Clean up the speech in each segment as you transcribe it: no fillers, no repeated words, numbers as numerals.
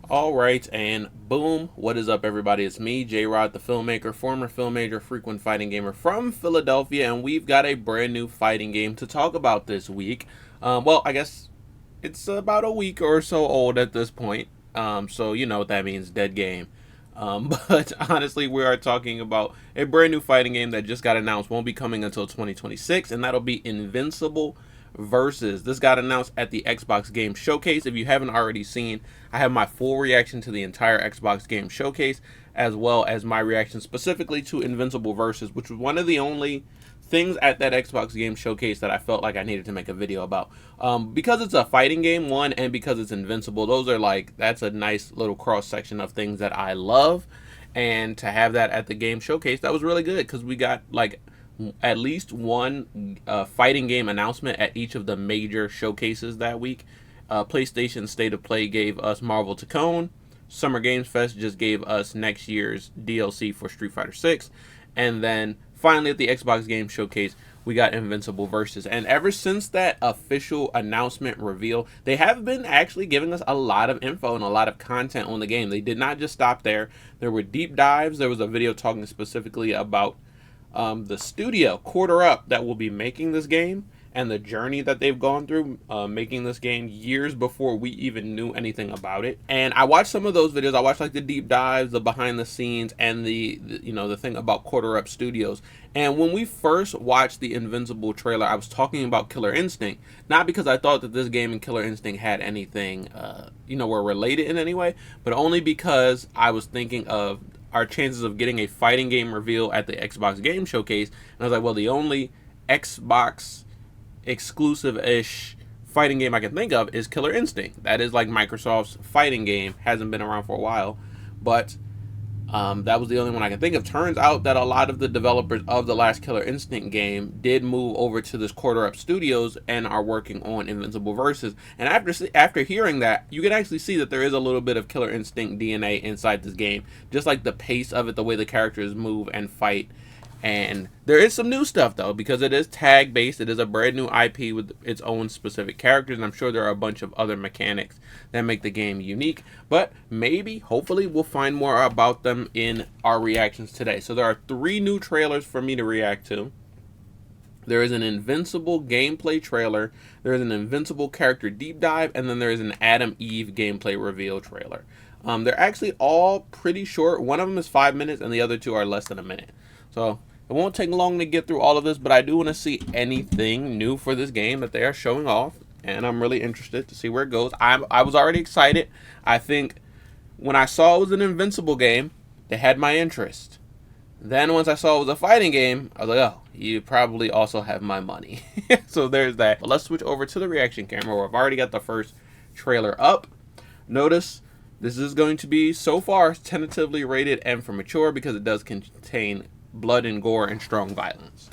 All right, and boom, what is up, everybody? It's me, J-Rod, the filmmaker, former filmmaker, frequent fighting gamer from Philadelphia, and we've got a brand new fighting game to talk about this week. Well, I guess it's about a week or so old at this point, so you know what that means, dead game. But honestly, we are talking about a brand new fighting game that just got announced, won't be coming until 2026, and that'll be Invincible Versus. This got announced at the Xbox Game Showcase. If you haven't already seen, I have my full reaction to the entire Xbox Game Showcase, as well as my reaction specifically to Invincible Versus, which was one of the only things at that Xbox Game Showcase that I felt like I needed to make a video about. Because it's a fighting game, one, and because it's Invincible, those are like, that's a nice little cross section of things that I love. And to have that at the Game Showcase, that was really good because we got like at least one fighting game announcement at each of the major showcases that week. PlayStation State of Play gave us Marvel Tokon. Summer Games Fest just gave us next year's DLC for Street Fighter 6. And then finally at the Xbox Game Showcase, we got Invincible Versus. And ever since that official announcement reveal, they have been actually giving us a lot of info and a lot of content on the game. They did not just stop there. There were deep dives. There was a video talking specifically about the studio, Quarter Up, that will be making this game and the journey that they've gone through making this game years before we even knew anything about it. And I watched some of those videos. I watched like the deep dives, the behind the scenes, and the you know, the thing about Quarter Up Studios. And when we first watched the Invincible trailer, I was talking about Killer Instinct, not because I thought that this game and Killer Instinct had anything you know, were related in any way, but only because I was thinking of our chances of getting a fighting game reveal at the Xbox Game Showcase. And I was like, well, the only Xbox exclusive-ish fighting game I can think of is Killer Instinct. That is like Microsoft's fighting game. Hasn't been around for a while, but that was the only one I can think of. Turns out that a lot of the developers of the last Killer Instinct game did move over to this Quarter Up Studios and are working on Invincible Versus. And after hearing that, you can actually see that there is a little bit of Killer Instinct DNA inside this game. Just like the pace of it, the way the characters move and fight. And there is some new stuff, though, because it is tag-based. It is a brand new IP with its own specific characters, and I'm sure there are a bunch of other mechanics that make the game unique. But maybe, hopefully, we'll find more about them in our reactions today. So there are 3 new trailers for me to react to. There is an Invincible gameplay trailer, there is an Invincible character deep dive, and then there is an Adam Eve gameplay reveal trailer. They're actually all pretty short. One of them is 5 minutes, and the other 2 are less than a minute. So it won't take long to get through all of this, but I do want to see anything new for this game that they are showing off, and I'm really interested to see where it goes. I was already excited. I think when I saw it was an Invincible game, they had my interest. Then once I saw it was a fighting game, I was like, oh, you probably also have my money. So there's that. But let's switch over to the reaction camera where I've already got the first trailer up. Notice this is going to be, so far, tentatively rated M for mature because it does contain blood and gore and strong violence.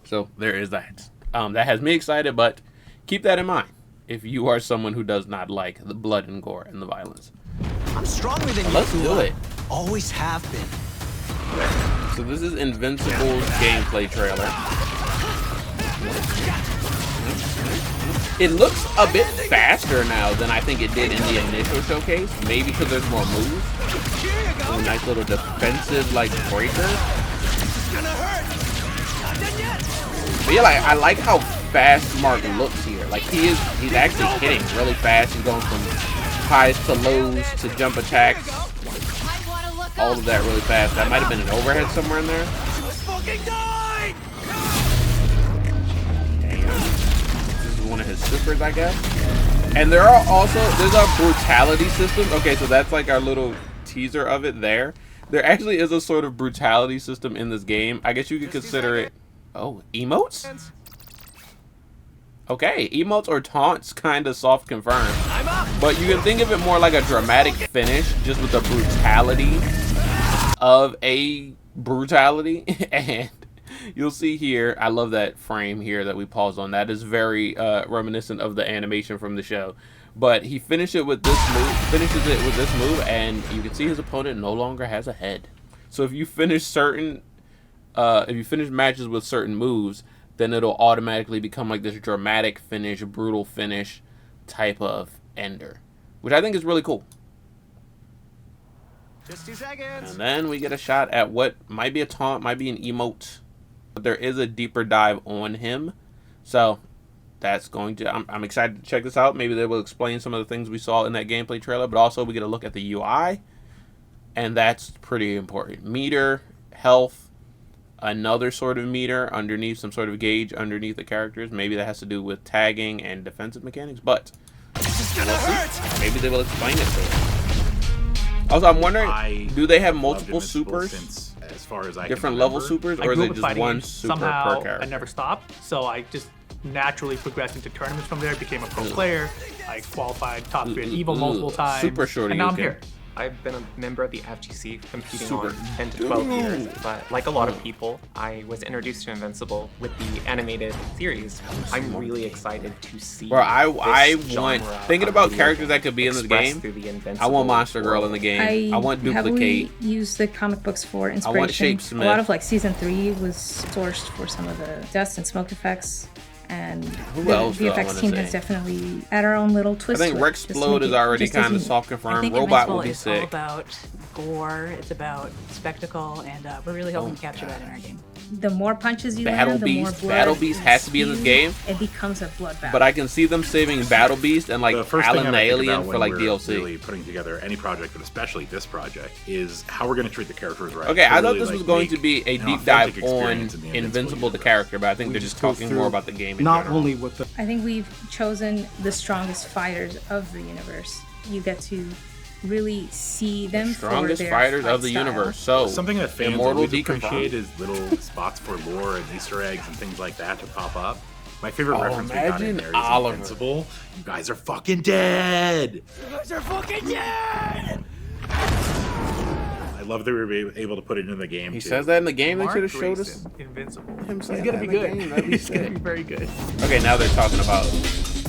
So there is that. That has me excited, but keep that in mind if you are someone who does not like the blood and gore and the violence. I'm stronger than you. Let's do it. Always have been. So this is Invincible's gameplay trailer. It looks a bit faster now than I think it did in the initial showcase. Maybe because there's more moves. A nice little defensive like breaker. But yeah, like I like how fast Mark looks here. Like he's actually hitting really fast. He's going from highs to lows to jump attacks. All of that really fast. That might have been an overhead somewhere in there. Damn. This is one of his supers, I guess. And there are also, there's a brutality system. Okay, so that's like our little teaser of it there. There actually is a sort of brutality system in this game. I guess you could consider it, oh, emotes? Okay, emotes or taunts, kind of soft confirmed. But you can think of it more like a dramatic finish, just with the brutality of a brutality. And you'll see here, I love that frame here that we paused on. That is very reminiscent of the animation from the show. But he finishes it with this move, and you can see his opponent no longer has a head. So if you finish matches with certain moves, then it'll automatically become like this dramatic finish, brutal finish type of ender, which I think is really cool. Just 2 seconds. And then we get a shot at what might be a taunt, might be an emote. But there is a deeper dive on him. So that's going to... I'm excited to check this out. Maybe they will explain some of the things we saw in that gameplay trailer. But also we get a look at the UI. And that's pretty important. Meter, health, another sort of meter underneath, some sort of gauge underneath the characters. Maybe that has to do with tagging and defensive mechanics. But maybe they will explain it to us. Also, I'm wondering, do they have multiple supers? As far as I different level supers, or is it just one super per character? I never stopped, so I just naturally progressed into tournaments from there, became a pro player. I qualified top 3 at EVO multiple times. Super short, and now I'm here. I've been a member of the FGC competing on 10 to 12 years, but like a lot of people, I was introduced to Invincible with the animated series. I'm really excited to see. Bro, I want, thinking about characters that could be in this game, I want Monster Girl in the game. I want Duplicate. I use the comic books for inspiration. I want Shape Smith. A lot of like season 3 was sourced for some of the dust and smoke effects. And the VFX team has definitely add our own little twist. I think Rexplode is already kind of soft confirmed. Robot will be sick. It's all about gore, it's about spectacle, and we're really hoping to capture that in our game. The more punches you land, the more blood. Battle Beast has to be in this game. It becomes a bloodbath. But I can see them saving Battle Beast and like Alan the Alien for like DLC. Really putting together any project, but especially this project, is how we're going to treat the characters right. Okay, I thought this was going to be a deep dive on Invincible the character, but I think they're just talking more about the game. Not only with the... I think we've chosen the strongest fighters of the universe. You get to really see them strongest for their fighters fight of the style. universe. So something that fans Immortal always appreciate is little spots for lore and Easter eggs and things like that to pop up. My favorite reference we got in there is Invincible. You guys are fucking dead. You guys are fucking dead. I love that we were able to put it in the game. He says that in the game. They Mark should have showed us Grayson, Invincible. him saying He's gonna be good. He's gonna be very good. Okay, now they're talking about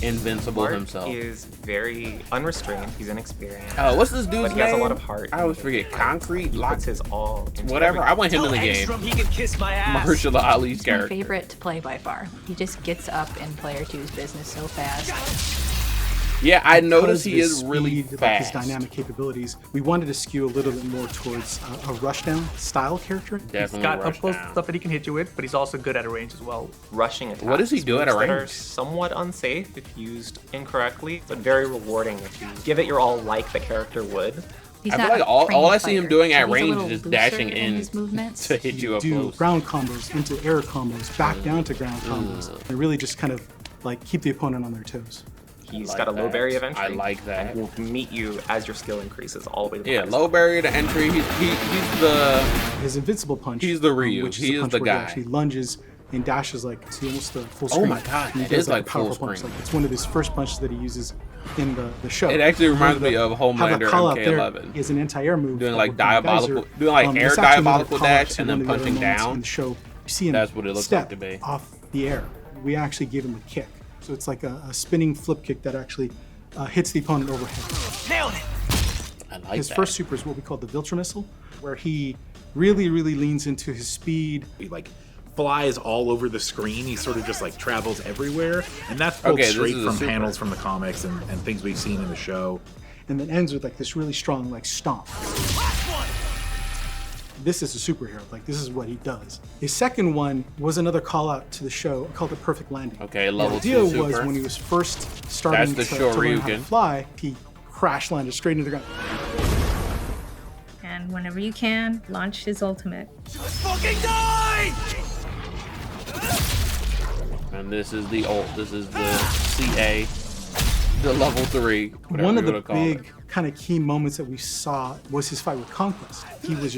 Invincible Mark himself. is very unrestrained. He's inexperienced. What's this dude's but he name? has a lot of heart. I always forget. Concrete, He puts his all into whatever. I everything. want him in the game. He can kiss my ass. Marshall Ali's He's my character. favorite to play by far. He just gets up in player 2's business so fast. Yeah, I Because noticed he his is really speed, like fast. his dynamic capabilities, we wanted to skew a little bit more towards a rushdown style character. He's Definitely got rush up close down. stuff that he can hit you with, but he's also good at a range as well. Rushing attacks. What does he do at a moves that are range? somewhat unsafe if used incorrectly, but very rewarding if you give it your all like the character would. He's I feel not like a all trained I see him fighter, doing so at he's a range little is just looser dashing in his movements. to hit you up Do close. ground combos into air combos, back down to ground combos. They really just kind of like keep the opponent on their toes. He's like got a low that. barrier of entry. I like that. And will meet you as your skill increases all the way to the Yeah, highest low level. barrier to entry. He's the His invincible punch. He's the Ryu. Which is He a is punch the where guy. He actually lunges and dashes like to almost the full Oh screen. my God, And he it does, is like a powerful full punch. screen. Like, it's one of his first punches that he uses in the show. It actually reminds me of Have Homelander a call out there MK11. is an anti-air move. Doing that like with the geyser. diabolical, doing like air It's actually another diabolical call out dash to and one then of the other punching moments down. In the show, you see him That's what it looks step like to be. off the air. We actually gave him a kick. So it's like a spinning flip kick that actually hits the opponent overhead. Nailed it. I like His that. first super is what we call the Viltra missile, where he really leans into his speed. He like flies all over the screen. He sort of just like travels everywhere, and that's pulled Okay, this straight is a from super. panels from the comics and things we've seen in the show. And then ends with like this really strong like stomp. This is a superhero. Like this is what he does. His second one was another call out to the show called the Perfect Landing. Okay, level The idea 2 was super. when he was first starting That's the to learn how to Shoryuken. fly, he crash landed straight into the ground. And whenever you can, launch his ultimate. Fucking die! And this is the ult. This is the CA, the level 3. Whatever One of you the wanna call it. big kind of key moments that we saw was his fight with Conquest. He was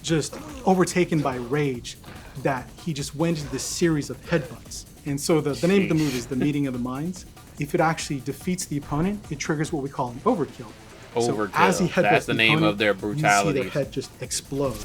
just overtaken by rage that he just went into this series of headbutts. And so the name of the move is the meeting of the minds. If it actually defeats the opponent, it triggers what we call an overkill. So Overkill. as he headbutts That's the name opponent, of their you see brutality. their head just explode.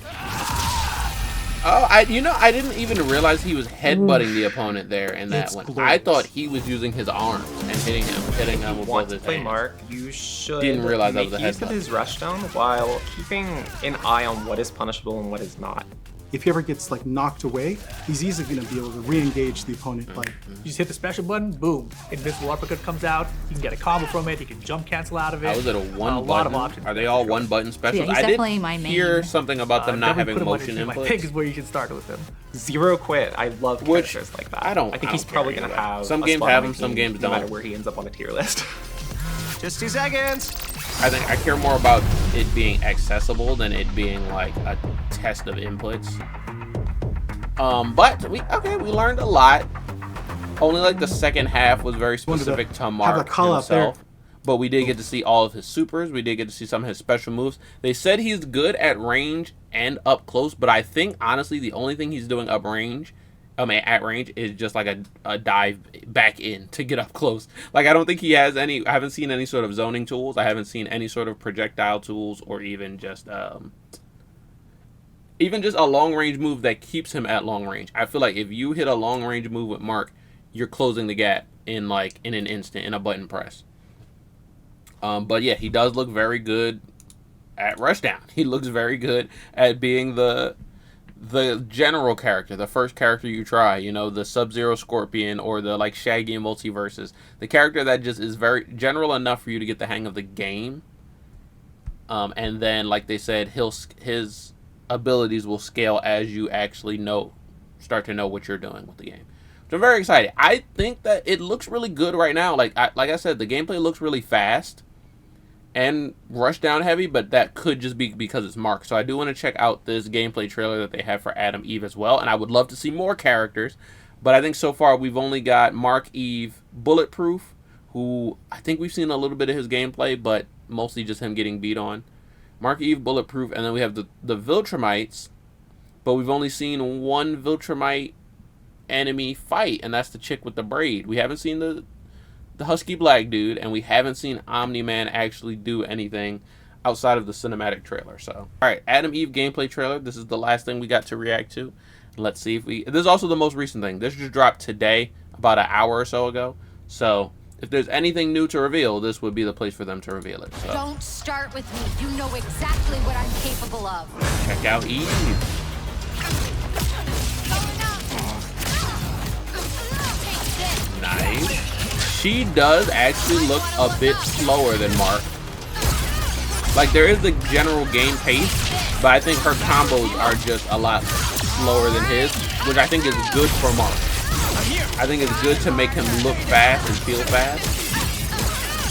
Oh, I didn't even realize he was headbutting the opponent there in that It's one. glorious. I thought he was using his arms and hitting him with both Want to his play hands. Mark, you should Didn't realize that make was a use of headbutt. his rushdown while keeping an eye on what is punishable and what is not. if he ever gets like knocked away, he's easily going to be able to re-engage the opponent. Like, you just hit the special button, boom, Invincible Uppercut comes out. You can get a combo from it. You can jump cancel out of it. How is it a one button? Lot of options. Are they all one button specials? Yeah, he's definitely my main. Hear something about them not having motion inputs. I think is where you can start with them. Zero quit. I love characters like that. I think he's probably going to have some games have him, some games don't. No matter where he ends up on the tier list. Just 2 seconds. I think I care more about it being accessible than it being like a test of inputs. But we learned a lot. Only like the second half was very specific to Mark himself. But we did get to see all of his supers. We did get to see some of his special moves. They said he's good at range and up close, but I think honestly the only thing he's doing at range is just like a dive back in to get up close. Like I don't think he has any. I haven't seen any sort of zoning tools. I haven't seen any sort of projectile tools, or even just a long range move that keeps him at long range. I feel like if you hit a long range move with Mark, you're closing the gap in an instant in a button press. But yeah, he does look very good at Rushdown. He looks very good at being the general character, the first character you try, you know, the Sub-Zero Scorpion or the like Shaggy and Multiverses. The character that just is very general enough for you to get the hang of the game. And then, like they said, his abilities will scale as you actually start to know what you're doing with the game. So I'm very excited. I think that it looks really good right now. Like I said, the gameplay looks really fast and Rushdown heavy, but that could just be because it's Mark. So I do want to check out this gameplay trailer that they have for Adam Eve as well, and I would love to see more characters, but I think so far we've only got Mark Eve Bulletproof, who I think we've seen a little bit of his gameplay, but mostly just him getting beat on. Mark Eve Bulletproof, and then we have the Viltrumites, but we've only seen one Viltrumite enemy fight, and that's the chick with the braid. We haven't seen the husky black dude, and we haven't seen Omni-Man actually do anything outside of the cinematic trailer. So, alright, Adam Eve gameplay trailer. This is the last thing we got to react to. Let's see if this is also the most recent thing. This just dropped today, about an hour or so ago. So, if there's anything new to reveal, this would be the place for them to reveal it. So. Don't start with me. You know exactly what I'm capable of. Check out Eve. Nice. She does actually look a bit slower than Mark. Like, there is the general game pace, but I think her combos are just a lot slower than his, which I think is good for Mark. I think it's good to make him look fast and feel fast.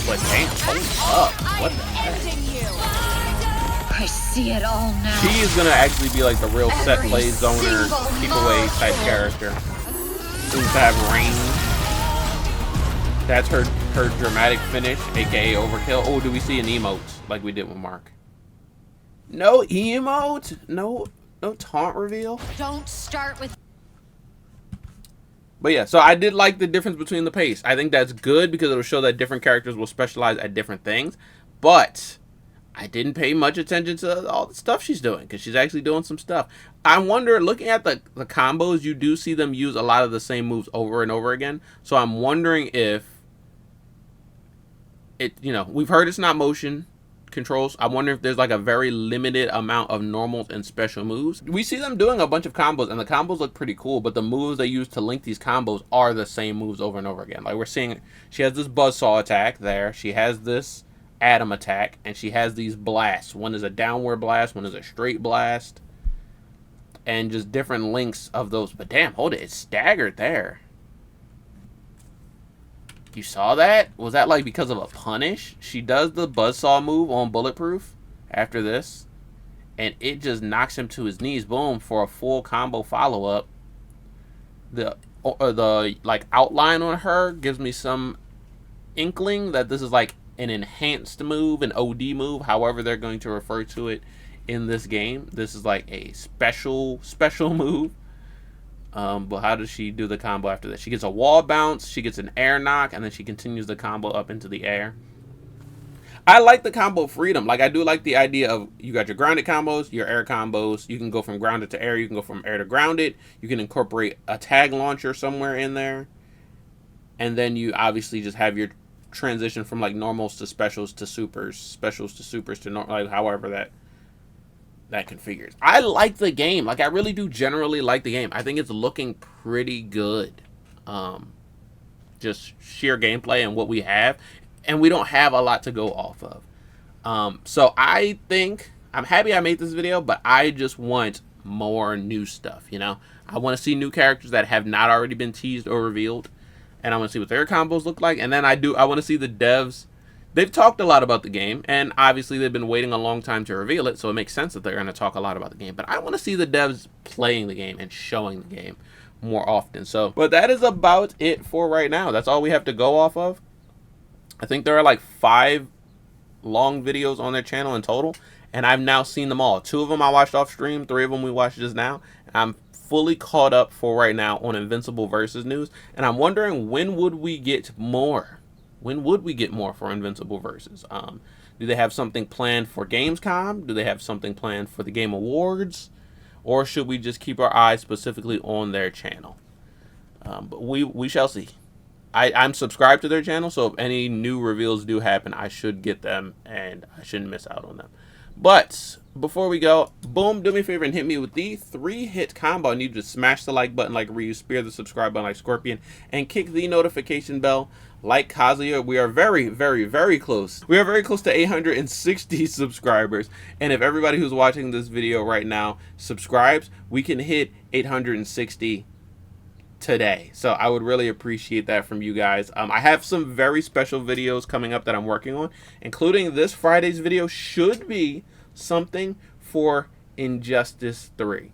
But damn, hold up. What the heck? I see it all now. She is going to actually be like the real set play zoner, keep away type character. Seems to have range. That's her dramatic finish, aka overkill. Oh, do we see an emote like we did with Mark? No emote? No taunt reveal? Don't start with. But yeah, so I did like the difference between the pace. I think that's good because it'll show that different characters will specialize at different things. But I didn't pay much attention to all the stuff she's doing because she's actually doing some stuff. I wonder, looking at the combos, you do see them use a lot of the same moves over and over again. So I'm wondering if we've heard it's not motion controls. I wonder if there's like a very limited amount of normals and special moves. We see them doing a bunch of combos, and the combos look pretty cool, but the moves they use to link these combos are the same moves over and over again. Like we're seeing, she has this buzzsaw attack there. She has this Atom attack, and she has these blasts. One is a downward blast, one is a straight blast, and just different links of those. But damn, hold it, it's staggered there. You saw that? Was that like because of a punish? She does the buzzsaw move on Bulletproof after this, and it just knocks him to his knees. Boom, for a full combo follow-up. The like outline on her gives me some inkling that this is like an enhanced move, an OD move, however they're going to refer to it in this game. This is like a special move. But how does she do the combo after that? She gets a wall bounce, she gets an air knock, and then she continues the combo up into the air. I like the combo freedom. Like, I do like the idea of you got your grounded combos, your air combos. You can go from grounded to air. You can go from air to grounded. You can incorporate a tag launcher somewhere in there. And then you obviously just have your transition from, like, normals to specials to supers, specials to supers to normal, like, however that configures. I like the game. Like, I really do generally like the game. I think it's looking pretty good. Just sheer gameplay and what we have. And we don't have a lot to go off of. So I think, I'm happy I made this video, but I just want more new stuff, you know? I want to see new characters that have not already been teased or revealed. And I want to see what their combos look like. And then I want to see the devs. They've talked a lot about the game, and obviously they've been waiting a long time to reveal it, so it makes sense that they're going to talk a lot about the game. But I want to see the devs playing the game and showing the game more often. So, but that is about it for right now. That's all we have to go off of. I think there are like 5 long videos on their channel in total, and I've now seen them all. 2 of them I watched off stream, 3 of them we watched just now. I'm fully caught up for right now on Invincible Versus news, and I'm wondering, when would we get more? When would we get more for Invincible Versus? Do they have something planned for Gamescom? Do they have something planned for the Game Awards? Or should we just keep our eyes specifically on their channel? But we shall see. I'm subscribed to their channel, so if any new reveals do happen, I should get them, and I shouldn't miss out on them. But before we go, boom, do me a favor and hit me with the 3-hit combo. I need you to smash the like button like Ryu, spear the subscribe button like Scorpion, and kick the notification bell like Kazuya. We are very, very, very close. We are very close to 860 subscribers. And if everybody who's watching this video right now subscribes, we can hit 860 today. So I would really appreciate that from you guys. I have some very special videos coming up that I'm working on, including this Friday's video should be something for Injustice 3.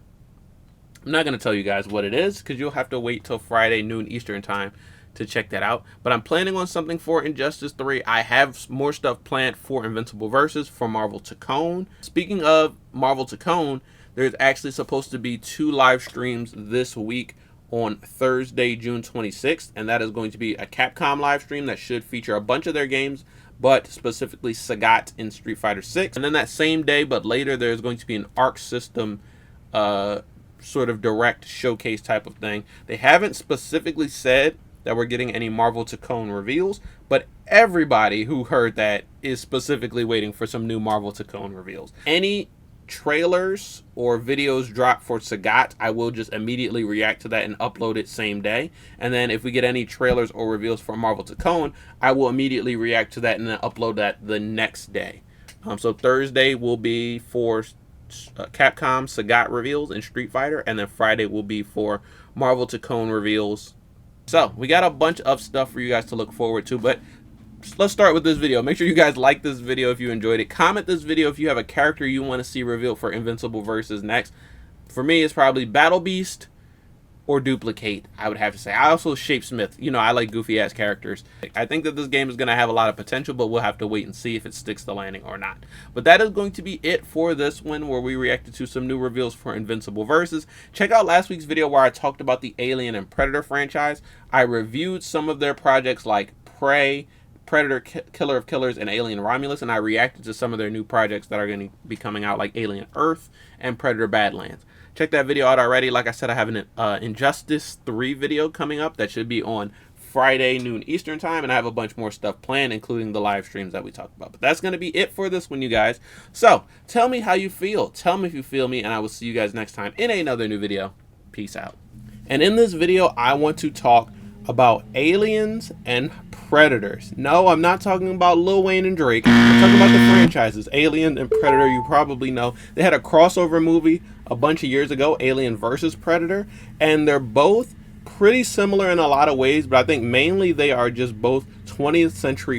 I'm not going to tell you guys what it is because you'll have to wait till Friday noon Eastern time to check that out. But I'm planning on something for Injustice 3. I have more stuff planned for Invincible Versus, for Marvel Tokon. Speaking of Marvel Tokon, there's actually supposed to be 2 live streams this week on Thursday, June 26th, and that is going to be a Capcom live stream that should feature a bunch of their games, but specifically Sagat in Street Fighter 6. And then that same day, but later, there's going to be an Arc System sort of direct showcase type of thing. They haven't specifically said that we're getting any Marvel Tokon reveals, but everybody who heard that is specifically waiting for some new Marvel Tokon reveals. Any trailers or videos drop for Sagat, I will just immediately react to that and upload it same day. And then if we get any trailers or reveals for Marvel Tokon, I will immediately react to that and then upload that the next day. So Thursday will be for Capcom Sagat reveals in Street Fighter, and then Friday will be for Marvel Tokon reveals. So we got a bunch of stuff for you guys to look forward to, but let's start with this video. Make sure you guys like this video if you enjoyed it. Comment this video if you have a character you want to see revealed for Invincible Versus next. For me, it's probably Battle Beast or Duplicate, I would have to say. I also Shapesmith. You know, I like goofy ass characters. I think that this game is going to have a lot of potential, but we'll have to wait and see if it sticks the landing or not. But that is going to be it for this one, where we reacted to some new reveals for Invincible Versus. Check out last week's video where I talked about the Alien and Predator franchise. I reviewed some of their projects like Prey, Predator, Killer of Killers, and Alien Romulus, and I reacted to some of their new projects that are going to be coming out, like Alien Earth and Predator Badlands. Check that video out already. Like I said, I have an Injustice 3 video coming up that should be on Friday noon Eastern time, and I have a bunch more stuff planned, including the live streams that we talked about. But that's going to be it for this one, you guys. So tell me how you feel. Tell me if you feel me, and I will see you guys next time in another new video. Peace out. And in this video, I want to talk about aliens and predators. No, I'm not talking about Lil Wayne and Drake. I'm talking about the franchises. Alien and Predator, you probably know. They had a crossover movie a bunch of years ago, Alien versus Predator, and they're both pretty similar in a lot of ways, but I think mainly they are just both 20th century